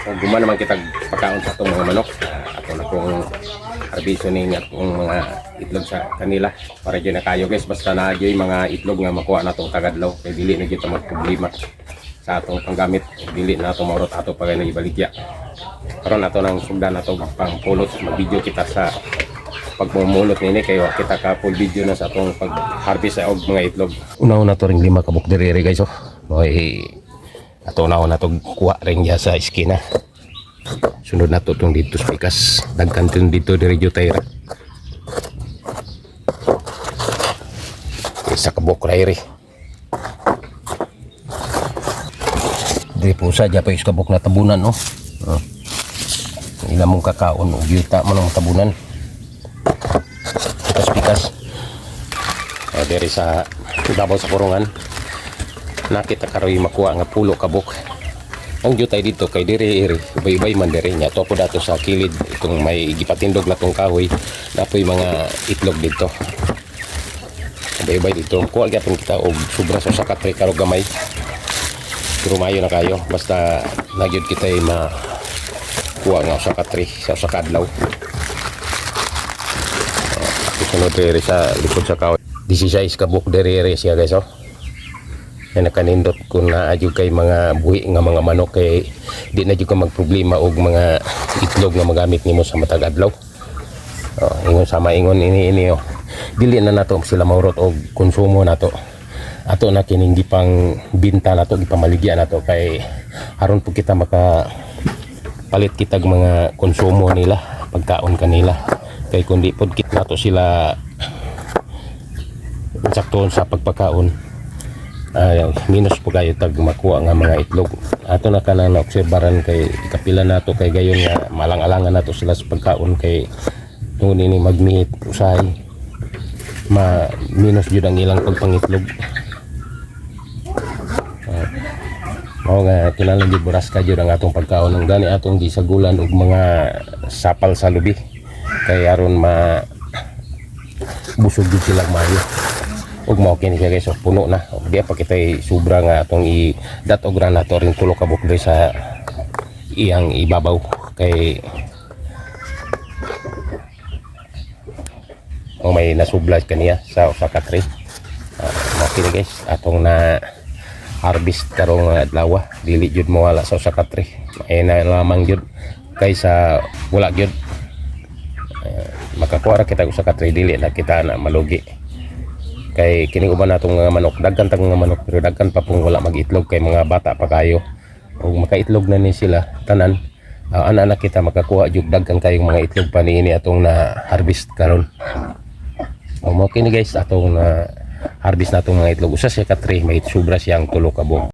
Kung guman naman kita pagkaon sa itong mga manok, ato na kung harbisoning at kung mga itlog sa kanila para dyan na kayo guys, basta na dyan mga itlog nga makuha na itong tagadlaw kaya dili na dyan magproblema sa atong panggamit, dili na itong maurot ato pagay na ibaligya. Karon ato nang sugdan na itong pangpulot, mag-video kita sa pagmumulot nini kayo kita ka full video na sa atong pag-harvest sa mga itlog. Una-una to ring 5 kabuk diriri guys, oh. Ato na to kuha rin dyan sa iskina. Sunod na to itong dito spikas. Dagkan itong dito diretso tayo. Isa kabok rin. Dari pusa dyan pa yung kabok na tabunan, no? Ilan mong kakaon o yuta mo ng tabunan. Spikas. Dari sa ibabaw sa kurungan. Nakita karoy makuha nga pulo kabok. Ang jutay dito kay diri ibay-ibay man diri nya to po dato sa kilid itong may gipatindog na tong kahoy napoy mga itlog dito. Ibay-ibay dito kuha gyapon kita og sobra sa sakatre karo gamay. Pero mayo na kayo basta nagyud kita kuha nga sa sakatre sa sakadlaw. Sunod diri sa likod sa kahoy. 16 kabok diri siya guys, oh. Na nakanindot kung naadyo kay mga buhi nga mga manok kay di na dyo ka magproblema og mga itlog nga magamit nimo sa matag adlaw. Ingon sama ingon ini oh. Dili na nato sila maurot og konsumo nato. Ato na kining gipang binta nato gipamaligya nato kay aron po kita maka palit kitag mga konsumo nila pagkaon kanila kay kundi pod kit nato sila sakton sa pagpakaon. Minus po kayo tag makuha nga mga itlog. Ato na kanang naobserbaran kay kapila nato kay gayon nga malang-alangan nato sila sa pagkaon kay tungod ini magmihit usay minus jud ang ilang pagpangitlog. Mao nga kinahanglan jud buras ka jud ang atong pagkaon ng gani atong gisagulan og mga sapal sa lubi kay aron busog jud sila mayo. Ug mao kini siya guys, puno na. Og diya pa kitay sobra nga atong dat og na to ring tulo ka bukli sa iyang ibabaw kay may nasublas kaniya sa katre. Mao kini guys atong na harvest karong adlaw, dili jud mawala sa katre. Na lamang jud kaysa wala jud. Makakuha ra kita sa katre dili na kita na malugi. Kay kini uban natong mga manok dagkan tang mga manok pero dagkan pa pong wala mag-itlog kay mga bata pa kayo ug makaitlog na ni sila tanan ana kita makakuha jud dagkan kayong mga itlog pa niini atong na harvest karon. Mo kini guys atong na harvest natong mga itlog usa siya ka tray may sobra siyang tulo ka buok.